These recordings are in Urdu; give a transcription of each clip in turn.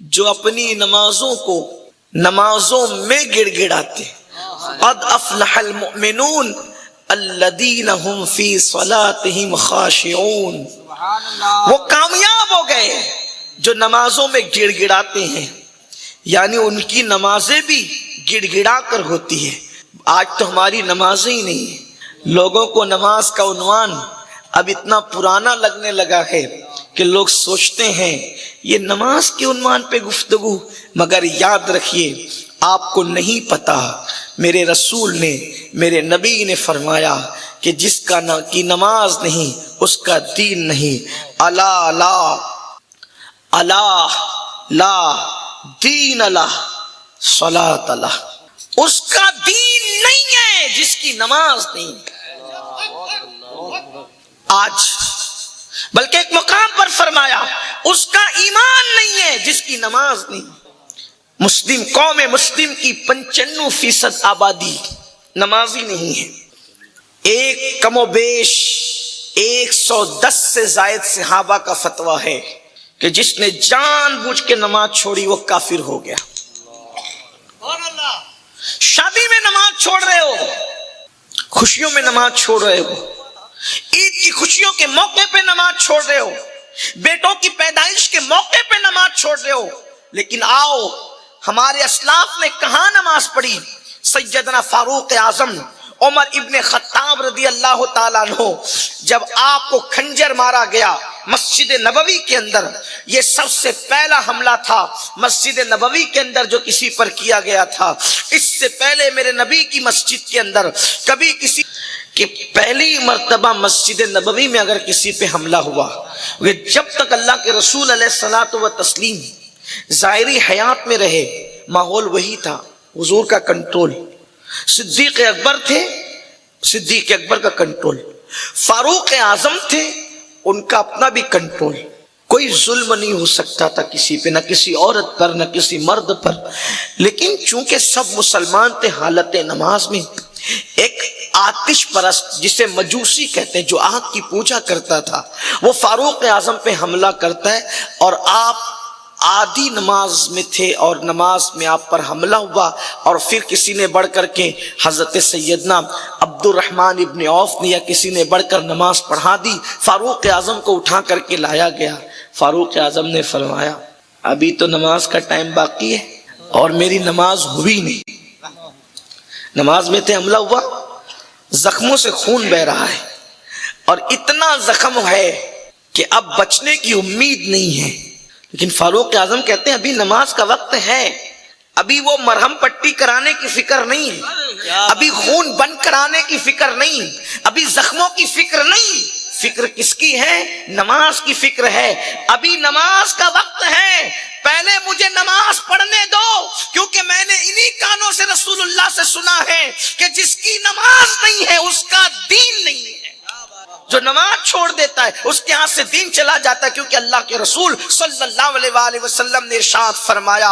جو اپنی نمازوں کو نمازوں میں گڑ گڑاتے، قد افلح المؤمنون الذین هم فی صلاتهم خاشعون، وہ کامیاب ہو گئے جو نمازوں میں گڑ گڑاتے ہیں، یعنی ان کی نمازیں بھی گڑ گڑا کر ہوتی ہے۔ آج تو ہماری نمازیں ہی نہیں ہیں، لوگوں کو نماز کا عنوان اب اتنا پرانا لگنے لگا ہے کہ لوگ سوچتے ہیں یہ نماز کے عنوان پہ گفتگو، مگر یاد رکھیے آپ کو نہیں پتا، میرے رسول نے، میرے نبی نے فرمایا کہ جس کا کی نماز نہیں اس کا دین نہیں۔ الا لا الا لا دین اللہ صلاۃ اللہ، اس کا دین نہیں ہے جس کی نماز نہیں۔ آج بلکہ ایک مقام پر فرمایا اس کا ایمان نہیں ہے جس کی نماز نہیں۔ مسلم قوم مسلم کی 95% آبادی نمازی نہیں ہے۔ ایک کم و بیش 110 سے زائد صحابہ کا فتویٰ ہے کہ جس نے جان بوجھ کے نماز چھوڑی وہ کافر ہو گیا۔ شادی میں نماز چھوڑ رہے ہو، خوشیوں میں نماز چھوڑ رہے ہو، عید کی خوشیوں کے موقع پہ نماز چھوڑ رہے ہو، بیٹوں کی پیدائش کے موقع پہ نماز چھوڑ رہے ہو، لیکن آؤ ہمارے اسلاف نے کہاں نماز پڑھی؟ سیدنا فاروق اعظم عمر ابن خطاب رضی اللہ تعالیٰ عنہ، جب آپ کو خنجر مارا گیا مسجد نبوی کے اندر، یہ سب سے پہلا حملہ تھا مسجد نبوی کے اندر جو کسی پر کیا گیا تھا۔ اس سے پہلے میرے نبی کی مسجد کے اندر کبھی کسی کہ پہلی مرتبہ مسجد نبوی میں اگر کسی پہ حملہ ہوا، جب تک اللہ کے رسول علیہ الصلوۃ والتسلیم ظاہری حیات میں رہے ماحول وہی تھا، حضور کا کنٹرول۔ صدیق اکبر تھے، صدیق اکبر کا کنٹرول، فاروق اعظم تھے، ان کا اپنا بھی کنٹرول۔ کوئی ظلم نہیں ہو سکتا تھا کسی پہ، نہ کسی عورت پر نہ کسی مرد پر، لیکن چونکہ سب مسلمان تھے حالت نماز میں، ایک آتش پرست جسے مجوسی کہتے ہیں جو آگ کی پوجا کرتا تھا، وہ فاروق اعظم پہ حملہ کرتا ہے اور آپ آدھی نماز میں تھے اور نماز میں آپ پر حملہ ہوا، اور پھر کسی نے بڑھ کر کے حضرت سیدنا عبد الرحمن ابن عوف نے یا کسی نے بڑھ کر نماز پڑھا دی، فاروق اعظم کو اٹھا کر کے لایا گیا۔ فاروق اعظم نے فرمایا ابھی تو نماز کا ٹائم باقی ہے اور میری نماز ہوئی نہیں۔ نماز میں تھے، حملہ ہوا، زخموں سے خون بہ رہا ہے اور اتنا زخم ہے کہ اب بچنے کی امید نہیں ہے، لیکن فاروق اعظم کہتے ہیں ابھی نماز کا وقت ہے، ابھی وہ مرہم پٹی کرانے کی فکر نہیں، ابھی خون بند کرانے کی فکر نہیں، ابھی زخموں کی فکر نہیں، فکر کس کی ہے؟ نماز کی فکر ہے۔ ابھی نماز کا وقت ہے، پہلے مجھے نماز پڑھنے دو، کیونکہ میں نے انہی کانوں سے رسول اللہ سے سنا ہے کہ جس کی نماز نہیں ہے اس کا دین نہیں ہے۔ جو نماز چھوڑ دیتا ہے اس کے ہاتھ سے دین چلا جاتا ہے، کیونکہ اللہ کے رسول صلی اللہ علیہ وآلہ وسلم نے ارشاد فرمایا،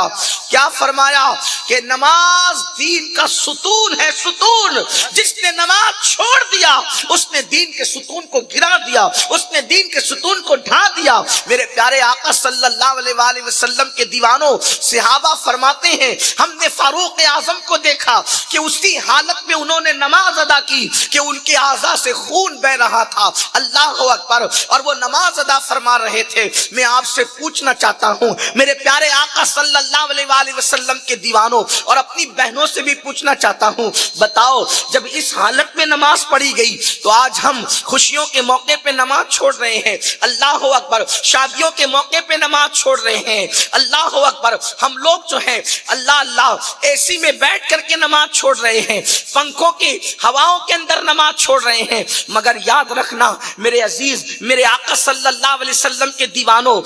کیا فرمایا؟ کہ نماز دین کا ستون ہے، ستون۔ جس نے نماز چھوڑ دیا اس نے دین کے ستون کو گرا دیا، اس نے دین کے ستون کو ڈھا دیا۔ میرے پیارے آقا صلی اللہ علیہ وآلہ وسلم کے دیوانوں صحابہ فرماتے ہیں ہم نے فاروق اعظم کو دیکھا کہ اسی حالت میں انہوں نے نماز ادا کی کہ ان کے اعضاء سے خون بہ رہا تھا۔ اللہ اکبر، اور وہ نماز ادا فرما رہے تھے۔ میں آپ سے پوچھنا چاہتا ہوں میرے پیارے آقا صلی اللہ علیہ وآلہ وسلم کے دیوانوں اور اپنی بہنوں سے بھی پوچھنا چاہتا ہوں، بتاؤ جب اس حالت میں نماز پڑھی گئی تو آج ہم خوشیوں کے موقع پہ نماز چھوڑ رہے ہیں، اللہ اکبر، شادیوں کے موقع پہ نماز چھوڑ رہے ہیں، اللہ اکبر، ہم لوگ جو ہیں اللہ اللہ اے سی میں بیٹھ کر کے نماز چھوڑ رہے ہیں، پنکھوں کی ہواؤں کے اندر نماز چھوڑ رہے ہیں، مگر یاد رکھنا میرے عزیز، میرے آقا صلی اللہ علیہ وسلم کے دیوانوں،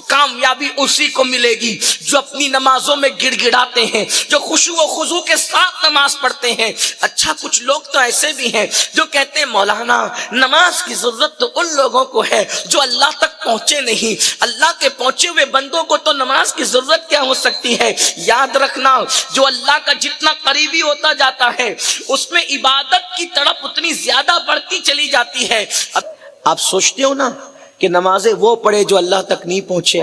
کامیابی اسی کو ملے گی جو اپنی نمازوں میں گڑ گڑاتے ہیں، جو خشوع و خضوع کے ساتھ نماز پڑھتے ہیں۔ اچھا کچھ لوگ تو ایسے بھی ہیں جو کہتے ہیں مولانا نماز کی ضرورت تو ان لوگوں کو ہے جو اللہ تک پہنچے نہیں، اللہ کے پہنچے ہوئے بندوں کو تو نماز کی ضرورت کیا ہو سکتی ہے؟ یاد رکھنا جو اللہ کا جتنا قریبی ہوتا جاتا ہے اس میں عبادت کی تڑپ اتنی زیادہ بڑھتی چلی جاتی ہے۔ اب آپ سوچتے ہو نا کہ نمازیں وہ پڑھے جو اللہ تک نہیں پہنچے،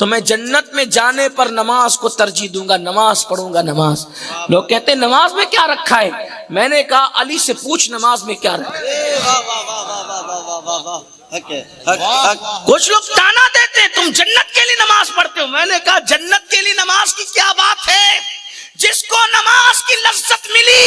تو میں جنت میں جانے پر نماز کو ترجیح دوں گا، نماز پڑھوں گا نماز۔ لوگ کہتے ہیں نماز میں کیا رکھا ہے؟ میں نے کہا علی سے پوچھ نماز میں کیا رکھا ہے۔ کچھ لوگ تانا دیتے تم جنت کے لیے نماز پڑھتے ہو، میں نے کہا جنت کے لیے نماز کی کیا بات ہے؟ جس کو نماز کی لذت ملی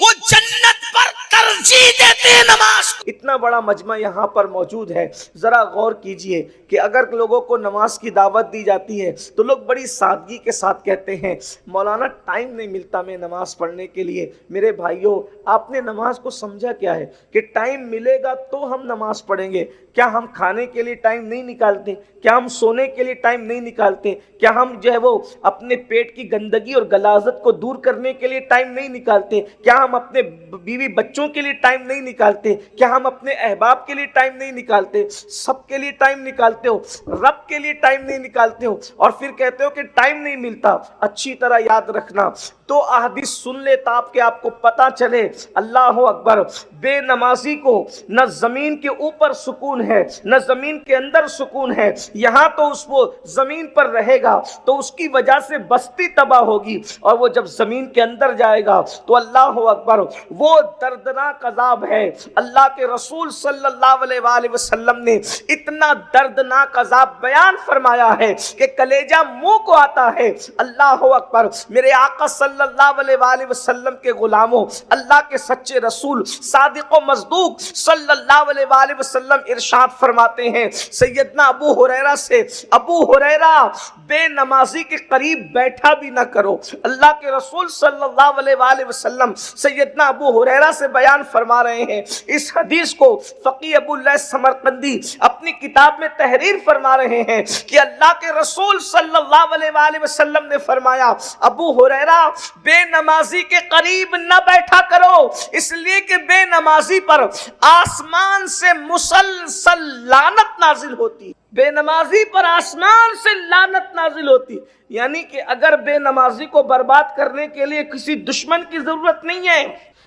وہ جنت پر ترجیح دیتے ہیں نماز۔ اتنا بڑا مجمع یہاں پر موجود ہے، ذرا غور کیجئے کہ اگر لوگوں کو نماز کی دعوت دی جاتی ہے تو لوگ بڑی سادگی کے ساتھ کہتے ہیں مولانا ٹائم نہیں ملتا میں نماز پڑھنے کے لیے۔ میرے بھائیوں، آپ نے نماز کو سمجھا کیا ہے کہ ٹائم ملے گا تو ہم نماز پڑھیں گے؟ کیا ہم کھانے کے لیے ٹائم نہیں نکالتے؟ کیا ہم سونے کے لیے ٹائم نہیں نکالتے؟ کیا ہم جو ہے وہ اپنے پیٹ کی گندگی اور غلاظت کو دور کرنے کے لیے ٹائم نہیں نکالتے؟ کیا ہم اپنے بیوی بچوں کے لیے ٹائم نہیں نکالتے؟ کیا ہم اپنے احباب کے لیے ٹائم نہیں نکالتے؟ سب کے لیے ٹائم نکالتے ہو، رب کے لیے ٹائم نہیں نکالتے ہو، اور پھر کہتے ہو کہ ٹائم نہیں ملتا۔ اچھی طرح یاد رکھنا، تو احادیث سن لے تاکہ آپ کو پتا چلے۔ اللہ اکبر، بے نمازی کو نہ زمین کے اوپر سکون ہے نہ زمین کے اندر سکون ہے۔ یہاں تو اس وہ زمین پر رہے گا تو اس کی وجہ سے بستی تباہ ہوگی، اور وہ جب زمین کے اندر جائے گا تو اللہ اکبر وہ دردناک عذاب ہے۔ اللہ کے رسول صلی اللہ علیہ وآلہ وسلم نے اتنا دردناک عذاب بیان فرمایا ہے کہ کلیجہ منہ کو آتا ہے۔ اللہ اکبر، میرے آقا صلی اللہ علیہ وآلہ وسلم کے غلاموں، اللہ کے سچے رسول صادق و مصدوق صلی اللہ علیہ وآلہ وسلم ارشاد فرماتے ہیں سیدنا ابو ہریرہ سے، ابو ہریرہ بے نمازی کے قریب بیٹھا بھی نہ کرو۔ اللہ کے رسول صلی اللہ علیہ وآلہ وسلم سیدنا ابو ہریرہ سے بیان فرما رہے ہیں۔ اس حدیث کو فقیہ ابو اللہ سمرقندی اپنی کتاب میں تحریر فرما رہے ہیں کہ اللہ کے رسول صلی اللہ علیہ وآلہ وسلم نے فرمایا ابو ہریرہ بے نمازی کے قریب نہ بیٹھا کرو، اس لیے کہ بے نمازی پر آسمان سے مسلسل لعنت نازل ہوتی، بے نمازی پر آسمان سے لعنت نازل ہوتی۔ یعنی کہ اگر بے نمازی کو برباد کرنے کے لیے کسی دشمن کی ضرورت نہیں ہے،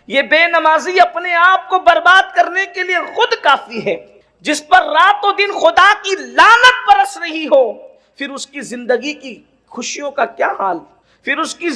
یہ بے نمازی اپنے آپ کو برباد کرنے کے لیے خود کافی ہے۔ جس پر رات و دن خدا کی لعنت برس رہی ہو، پھر اس کی زندگی کی خوشیوں کا کیا حال، پھر اس کی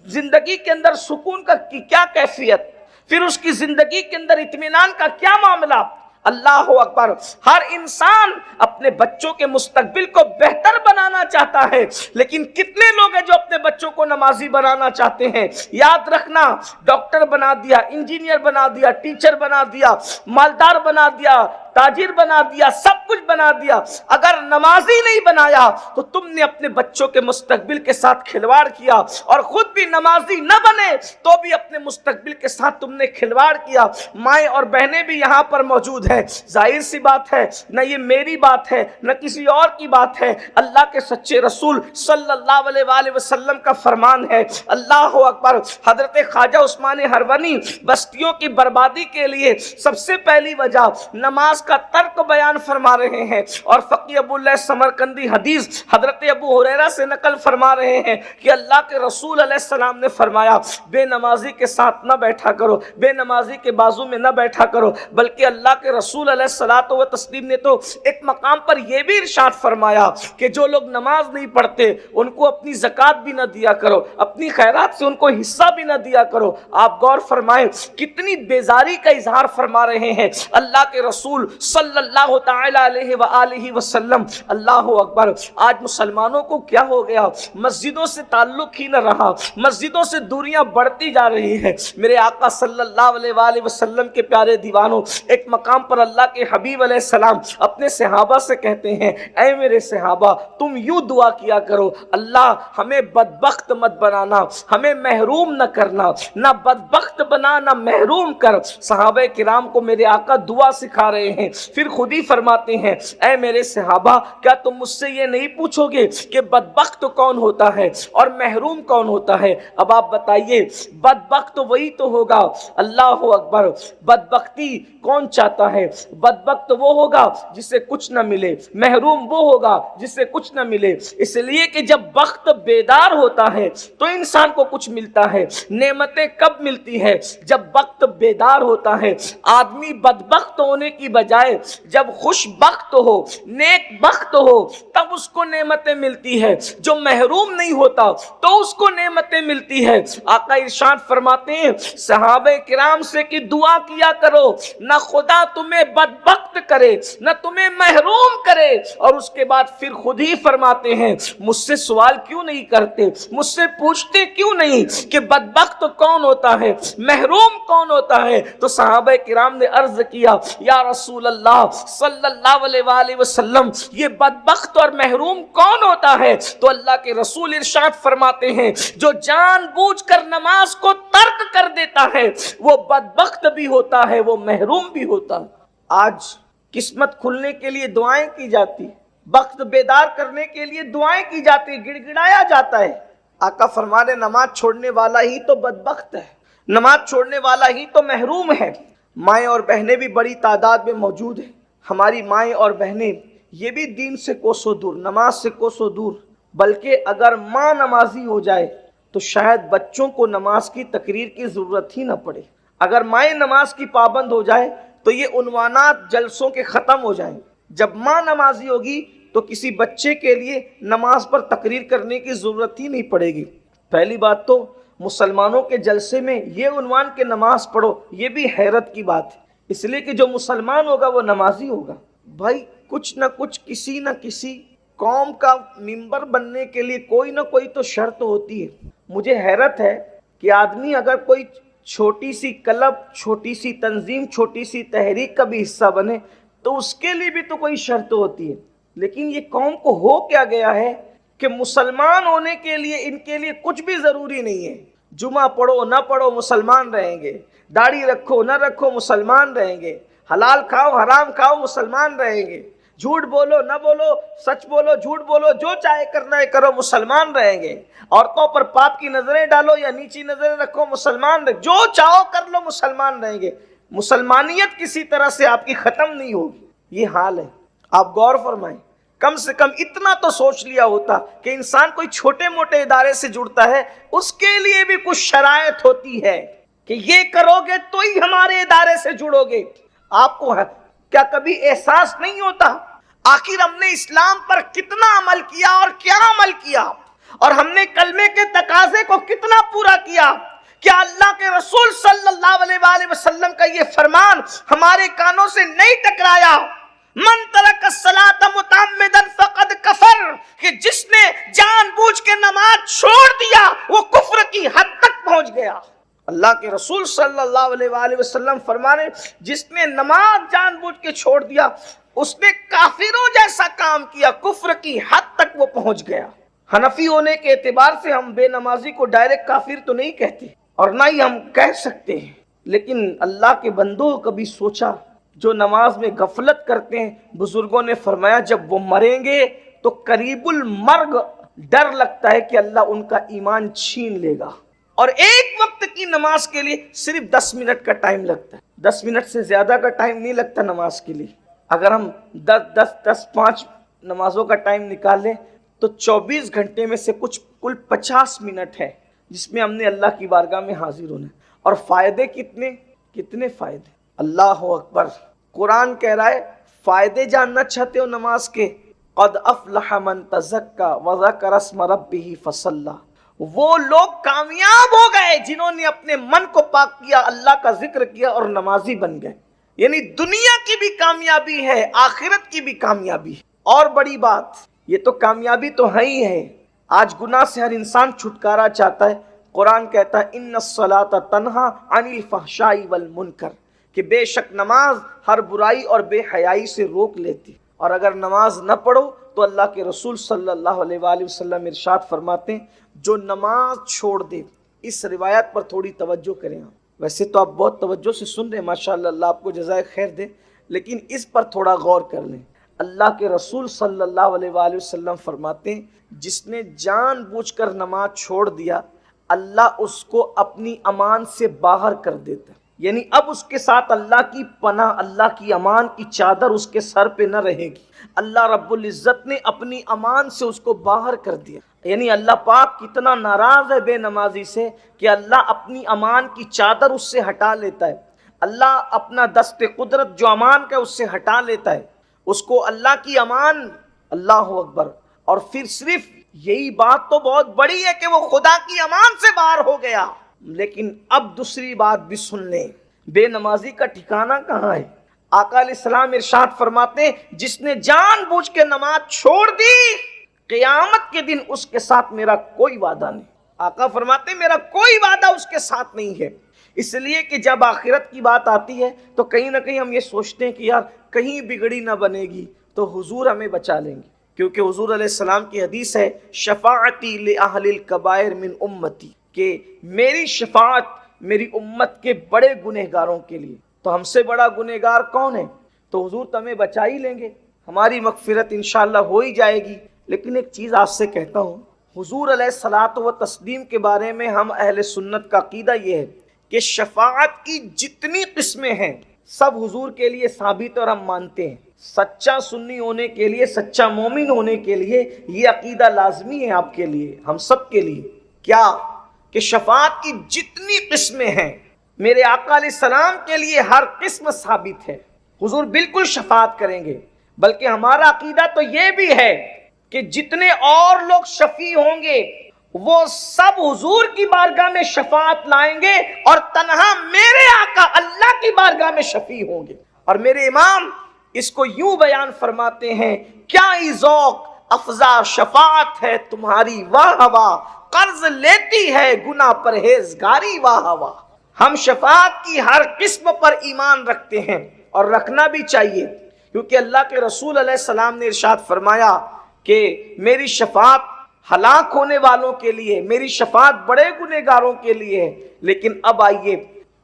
زندگی کے اندر سکون کا کیا کیفیت، پھر اس کی زندگی کے اندر اطمینان کا کیا معاملہ۔ اللہ اکبر، ہر انسان اپنے بچوں کے مستقبل کو بہتر بنانا چاہتا ہے، لیکن کتنے لوگ ہیں جو اپنے بچوں کو نمازی بنانا چاہتے ہیں؟ یاد رکھنا، ڈاکٹر بنا دیا، انجینئر بنا دیا، ٹیچر بنا دیا، مالدار بنا دیا، تاجر بنا دیا، سب کچھ بنا دیا، اگر نمازی نہیں بنایا تو تم نے اپنے بچوں کے مستقبل کے ساتھ کھلواڑ کیا، اور خود بھی نمازی نہ بنے تو بھی اپنے مستقبل کے ساتھ تم نے کھلواڑ کیا۔ مائیں اور بہنیں بھی یہاں پر موجود ہیں، ظاہر سی بات ہے، نہ یہ میری بات ہے نہ کسی اور کی بات ہے، اللہ کے سچے رسول صلی اللہ علیہ وآلہ وسلم کا فرمان ہے۔ اللہ اکبر، حضرت خواجہ عثمان ہرونی بستیوں کی بربادی کے لیے سب سے پہلی وجہ نماز کا ترک بیان فرما رہے ہیں، اور فقیہ ابو اللہ سمرقندی حدیث حضرت ابو ہریرہ سے نقل فرما رہے ہیں کہ اللہ کے رسول علیہ السلام نے فرمایا بے نمازی کے ساتھ نہ بیٹھا کرو، بے نمازی کے بازو میں نہ بیٹھا کرو، بلکہ اللہ کے رسول علیہ الصلوۃ والتسلیم نے تو ایک مقام پر یہ بھی ارشاد فرمایا کہ جو لوگ نماز نہیں پڑھتے ان کو اپنی زکوٰۃ بھی نہ دیا کرو، اپنی خیرات سے ان کو حصہ بھی نہ دیا کرو۔ آپ غور فرمائیں کتنی بیزاری کا اظہار فرما رہے ہیں اللہ کے رسول صلی اللہ تعالی علیہ وآلہ وسلم۔ اللہ اکبر، آج مسلمانوں کو کیا ہو گیا؟ مسجدوں سے تعلق ہی نہ رہا، مسجدوں سے دوریاں بڑھتی جا رہی ہیں۔ میرے آقا صلی اللہ علیہ وآلہ وسلم کے پیارے دیوانوں، ایک مقام پر اللہ کے حبیب علیہ السلام اپنے صحابہ سے کہتے ہیں اے میرے صحابہ تم یوں دعا کیا کرو، اللہ ہمیں بدبخت مت بنانا، ہمیں محروم نہ کرنا، نہ بدبخت بنا نہ محروم کر۔ صحابہ کرام کو میرے آقا دعا سکھا رہے ہیں، پھر خود ہی فرماتے ہیں اے میرے صحابہ کیا تم مجھ سے یہ نہیں پوچھو گے کہ بدبخت کون ہوتا ہے اور محروم کون ہوتا ہے؟ اب آپ بتائیے، بدبخت وہی تو ہوگا، اللہ اکبر، بدبختی کون چاہتا ہے؟ بدبخت وہ ہوگا جسے کچھ نہ ملے، محروم وہ ہوگا جسے کچھ نہ ملے۔ اس لیے کہ جب بخت بیدار ہوتا ہے تو انسان کو کچھ ملتا ہے۔ نعمتیں کب ملتی ہے؟ جب بخت بیدار ہوتا ہے۔ آدمی بدبخت ہونے کی بجائے جائے، جب خوش بخت ہو، نیک بخت ہو، تب اس کو نعمتیں ملتی ہے، جو محروم نہیں ہوتا تو اس کو نعمتیں ملتی ہے۔ آقا ارشاد فرماتے ہیں صحابہ کرام سے کہ دعا کیا کرو نہ خدا تمہیں بدبخت کرے نہ تمہیں محروم کرے، اور اس کے بعد پھر خود ہی فرماتے ہیں مجھ سے سوال کیوں نہیں کرتے، مجھ سے پوچھتے کیوں نہیں کہ بدبخت کون ہوتا ہے، محروم کون ہوتا ہے؟ تو صحابہ کرام نے عرض کیا یا رسول اللہ صلی اللہ علیہ وآلہ وسلم یہ بدبخت اور محروم کون ہوتا ہے؟ تو اللہ کے رسول ارشاد فرماتے ہیں جو جان بوجھ کر نماز کو ترک کر دیتا ہے وہ بدبخت بھی ہوتا ہے، وہ محروم بھی ہوتا ہے۔ آج قسمت کھلنے کے لیے دعائیں کی جاتی، وقت بیدار کرنے کے لیے دعائیں کی جاتی، گڑ گڑایا جاتا ہے۔ آقا فرمانے نماز چھوڑنے والا ہی تو بدبخت ہے، نماز چھوڑنے والا ہی تو محروم ہے۔ مائیں اور بہنیں بھی بڑی تعداد میں موجود ہیں، ہماری مائیں اور بہنیں یہ بھی دین سے کوسوں دور، نماز سے کوسوں دور، بلکہ اگر ماں نمازی ہو جائے تو شاید بچوں کو نماز کی تقریر کی ضرورت ہی نہ پڑے۔ اگر مائیں نماز کی پابند ہو جائے تو یہ عنوانات جلسوں کے ختم ہو جائیں۔ جب ماں نمازی ہوگی تو کسی بچے کے لیے نماز پر تقریر کرنے کی ضرورت ہی نہیں پڑے گی۔ پہلی بات تو مسلمانوں کے جلسے میں یہ عنوان کہ نماز پڑھو، یہ بھی حیرت کی بات ہے، اس لیے کہ جو مسلمان ہوگا وہ نمازی ہوگا۔ بھائی کچھ نہ کچھ کسی نہ کسی قوم کا ممبر بننے کے لیے کوئی نہ کوئی تو شرط ہوتی ہے۔ مجھے حیرت ہے کہ آدمی اگر کوئی چھوٹی سی کلب، چھوٹی سی تنظیم، چھوٹی سی تحریک کا بھی حصہ بنے تو اس کے لیے بھی تو کوئی شرط ہوتی ہے، لیکن یہ قوم کو ہو کیا گیا ہے کہ مسلمان ہونے کے لیے ان کے لیے کچھ بھی ضروری نہیں ہے۔ جمعہ پڑھو نہ پڑھو مسلمان رہیں گے، داڑھی رکھو نہ رکھو مسلمان رہیں گے، حلال کھاؤ حرام کھاؤ مسلمان رہیں گے، جھوٹ بولو نہ بولو، سچ بولو جھوٹ بولو، جو چاہے کرنا ہے کرو مسلمان رہیں گے، عورتوں پر پاپ کی نظریں ڈالو یا نیچی نظریں رکھو مسلمان رہیں گے، جو چاہو کر لو مسلمان رہیں گے۔ مسلمانیت کسی طرح سے آپ کی ختم نہیں ہوگی، یہ حال ہے۔ آپ غور فرمائیں، کم سے کم اتنا تو سوچ لیا ہوتا کہ انسان کوئی چھوٹے موٹے ادارے سے جڑتا ہے اس کے لیے بھی کچھ شرائط ہوتی ہے کہ یہ کرو گے تو ہی ہمارے ادارے سے جڑو گے۔ آپ کو کیا کبھی احساس نہیں ہوتا آخر ہم نے اسلام پر کتنا عمل کیا اور کیا عمل کیا، اور ہم نے کلمے کے تقاضے کو کتنا پورا کیا؟ کیا اللہ کے رسول صلی اللہ علیہ وآلہ وسلم کا یہ فرمان ہمارے کانوں سے نہیں ٹکرایا؟ من ترک الصلاۃ متعمدا فقد کفر، کہ جس نے جان بوجھ کے نماز چھوڑ دیا وہ کفر کی حد تک پہنچ گیا۔ اللہ کے رسول صلی اللہ علیہ وآلہ وسلم فرمانے جس نے نماز جان بوجھ کے چھوڑ دیا اس نے کافروں جیسا کام کیا، کفر کی حد تک وہ پہنچ گیا۔ حنفی ہونے کے اعتبار سے ہم بے نمازی کو ڈائریکٹ کافر تو نہیں کہتے اور نہ ہی ہم کہہ سکتے ہیں، لیکن اللہ کے بندوں کبھی سوچا جو نماز میں غفلت کرتے ہیں؟ بزرگوں نے فرمایا جب وہ مریں گے تو قریب المرگ ڈر لگتا ہے کہ اللہ ان کا ایمان چھین لے گا، اور ایک وقت کی نماز کے لیے صرف 10 منٹ کا ٹائم لگتا ہے، 10 منٹ سے زیادہ کا ٹائم نہیں لگتا نماز کے لیے۔ اگر ہم 5 نمازوں کا ٹائم نکالیں تو 24 گھنٹے میں سے کل 50 منٹ ہے جس میں ہم نے اللہ کی بارگاہ میں حاضر ہونا ہے، اور فائدے کتنے فائدے! اللہ اکبر! قرآن کہہ رہا ہے فائدے جاننا چاہتے ہو نماز کے؟ قد افلح من تزکا وذکر اسم ربہ فصلی، وہ لوگ کامیاب ہو گئے جنہوں نے اپنے من کو پاک کیا، اللہ کا ذکر کیا اور نمازی بن گئے۔ یعنی دنیا کی بھی کامیابی ہے، آخرت کی بھی کامیابی ہے۔ اور بڑی بات، یہ تو کامیابی تو ہے ہی ہے، آج گناہ سے ہر انسان چھٹکارا چاہتا ہے۔ قرآن کہتا ہے ان الصلاۃ تنہی عن الفحشاء والمنکر، کہ بے شک نماز ہر برائی اور بے حیائی سے روک لیتی، اور اگر نماز نہ پڑھو تو اللہ کے رسول صلی اللہ علیہ وآلہ وسلم ارشاد فرماتے ہیں جو نماز چھوڑ دے، اس روایت پر تھوڑی توجہ کریں۔ ویسے تو آپ بہت توجہ سے سن رہے ہیں ماشاءاللہ، اللہ آپ کو جزائے خیر دے، لیکن اس پر تھوڑا غور کر لیں۔ اللہ کے رسول صلی اللہ علیہ وآلہ وسلم فرماتے ہیں جس نے جان بوجھ کر نماز چھوڑ دیا اللہ اس کو اپنی امان سے باہر کر دیتا ہے، یعنی اب اس کے ساتھ اللہ کی پناہ، اللہ کی امان کی چادر اس کے سر پہ نہ رہے گی۔ اللہ رب العزت نے اپنی امان سے اس کو باہر کر دیا، یعنی اللہ پاک کتنا ناراض ہے بے نمازی سے کہ اللہ اپنی امان کی چادر اس سے ہٹا لیتا ہے۔ اللہ اپنا دست قدرت جو امان کا اس سے ہٹا لیتا ہے، اس کو اللہ کی امان، اللہ اکبر، اور پھر صرف یہی بات تو بہت بڑی ہے کہ وہ خدا کی امان سے باہر ہو گیا، لیکن اب دوسری بات بھی سن لیں، بے نمازی کا ٹھکانہ کہاں ہے؟ آقا علیہ السلام ارشاد فرماتے ہیں جس نے جان بوجھ کے نماز چھوڑ دی قیامت کے دن اس کے ساتھ میرا کوئی وعدہ نہیں۔ آقا فرماتے ہیں میرا کوئی وعدہ اس کے ساتھ نہیں ہے۔ اس لیے کہ جب آخرت کی بات آتی ہے تو کہیں نہ کہیں ہم یہ سوچتے ہیں کہ یار کہیں بگڑی نہ بنے گی تو حضور ہمیں بچا لیں گے، کیونکہ حضور علیہ السلام کی حدیث ہے شفاعتی لأہل الکبائر من امتی، کہ میری شفاعت میری امت کے بڑے گنہگاروں کے لیے۔ تو ہم سے بڑا گنہگار کون ہے؟ تو حضور تو ہمیں بچا ہی لیں گے، ہماری مغفرت انشاءاللہ ہو ہی جائے گی۔ لیکن ایک چیز آپ سے کہتا ہوں، حضور علیہ الصلاۃ و تسلیم کے بارے میں ہم اہل سنت کا عقیدہ یہ ہے کہ شفاعت کی جتنی قسمیں ہیں سب حضور کے لیے ثابت اور ہم مانتے ہیں۔ سچا سنی ہونے کے لیے، سچا مومن ہونے کے لیے یہ عقیدہ لازمی ہے آپ کے لیے، ہم سب کے لیے، کیا کہ شفاعت کی جتنی قسمیں ہیں میرے آقا علیہ السلام کے لیے ہر قسم ثابت ہے، حضور بالکل شفاعت کریں گے۔ بلکہ ہمارا عقیدہ تو یہ بھی ہے کہ جتنے اور لوگ شفیع ہوں گے وہ سب حضور کی بارگاہ میں شفاعت لائیں گے اور تنہا میرے آقا اللہ کی بارگاہ میں شفیع ہوں گے۔ اور میرے امام اس کو یوں بیان فرماتے ہیں، کیا ہی ذوق افزا شفاعت ہے تمہاری واہ واہ، قرض لیتی ہے گناہ پرہیزگاری واہ واہ۔ ہم شفاعت کی ہر قسم پر ایمان رکھتے ہیں اور رکھنا بھی چاہیے، کیونکہ اللہ کے رسول علیہ السلام نے ارشاد فرمایا کہ میری شفاعت ہلاک ہونے والوں کے لیے، میری شفاعت بڑے گنہگاروں کے لیے ہے۔ لیکن اب آئیے،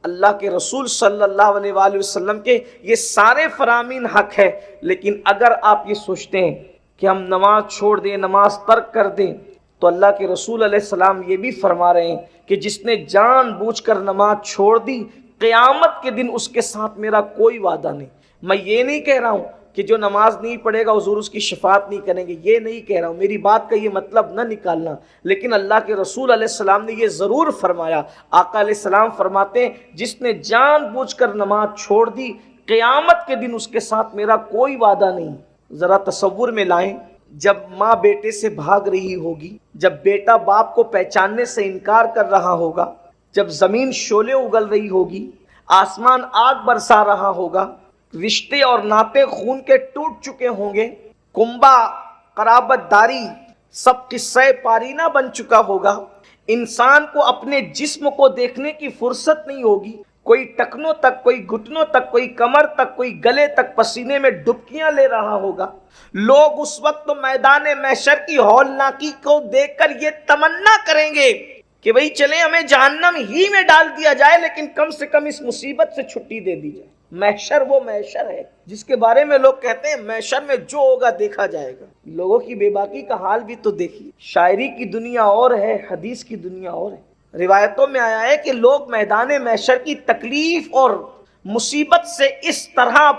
اللہ کے رسول صلی اللہ علیہ وآلہ وسلم کے یہ سارے فرامین حق ہے، لیکن اگر آپ یہ سوچتے ہیں کہ ہم نماز چھوڑ دیں، نماز ترک کر دیں، تو اللہ کے رسول علیہ السلام یہ بھی فرما رہے ہیں کہ جس نے جان بوجھ کر نماز چھوڑ دی قیامت کے دن اس کے ساتھ میرا کوئی وعدہ نہیں۔ میں یہ نہیں کہہ رہا ہوں کہ جو نماز نہیں پڑھے گا حضور اس کی شفاعت نہیں کریں گے، یہ نہیں کہہ رہا ہوں، میری بات کا یہ مطلب نہ نکالنا، لیکن اللہ کے رسول علیہ السلام نے یہ ضرور فرمایا۔ آقا علیہ السلام فرماتے ہیں جس نے جان بوجھ کر نماز چھوڑ دی قیامت کے دن اس کے ساتھ میرا کوئی وعدہ نہیں۔ ذرا تصور میں لائیں، جب ماں بیٹے سے بھاگ رہی ہوگی، جب بیٹا باپ کو پہچاننے سے انکار کر رہا ہوگا، جب زمین شعلے اگل رہی ہوگی، آسمان آگ برسا رہا ہوگا، رشتے اور ناطے خون کے ٹوٹ چکے ہوں گے، کنبہ قرابت داری سب قصہ پارینہ بن چکا ہوگا، انسان کو اپنے جسم کو دیکھنے کی فرصت نہیں ہوگی، کوئی ٹکنوں تک، کوئی گھٹنوں تک، کوئی کمر تک، کوئی گلے تک پسینے میں ڈبکیاں لے رہا ہوگا۔ لوگ اس وقت میدان محشر کی ہولناکی کو دیکھ کر یہ تمنا کریں گے کہ بھئی چلیں ہمیں جہنم ہی میں ڈال دیا جائے لیکن کم سے کم اس مصیبت سے چھٹی دے دی جائے۔ محشر وہ محشر ہے جس کے بارے میں لوگ کہتے ہیں محشر میں جو ہوگا دیکھا جائے گا۔ لوگوں کی بے باکی کا حال بھی تو دیکھیے، شاعری کی دنیا اور ہے، حدیث کی دنیا اور ہے۔ روایتوں میں آیا ہے کہ لوگ میدان محشر کی تکلیف اور مصیبت سے اس طرح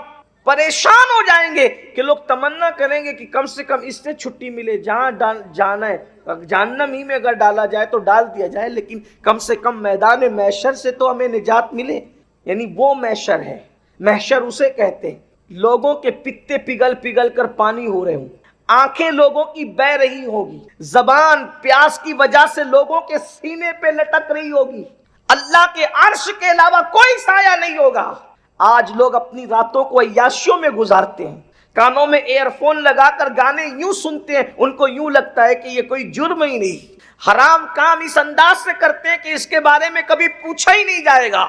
پریشان ہو جائیں گے کہ لوگ تمنا کریں گے کہ کم سے کم اس سے چھٹی ملے، جہاں جانا ہے جہنم ہی میں اگر ڈالا جائے تو ڈال دیا جائے، لیکن کم سے کم میدان محشر سے تو ہمیں نجات ملے۔ یعنی وہ محشر ہے، محشر اسے کہتے ہیں۔ لوگوں کے پتے پگھل پگھل کر پانی ہو رہے ہوں، آنکھیں لوگوں کی بہ رہی ہوگی، زبان پیاس کی وجہ سے لوگوں کے سینے پہ لٹک رہی ہوگی، اللہ کے عرش کے علاوہ کوئی سایہ نہیں ہوگا۔ آج لوگ اپنی راتوں کو عیاشیوں میں گزارتے ہیں، کانوں میں ایئر فون لگا کر گانے یوں سنتے ہیں، ان کو یوں لگتا ہے کہ یہ کوئی جرم ہی نہیں۔ حرام کام اس انداز سے کرتے ہیں کہ اس کے بارے میں کبھی پوچھا ہی نہیں جائے گا۔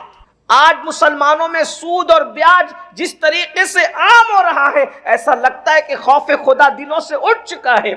آج مسلمانوں میں سود اور بیاج جس طریقے سے عام ہو رہا ہے، ایسا لگتا ہے کہ خوف خدا دلوں سے اٹھ چکا ہے۔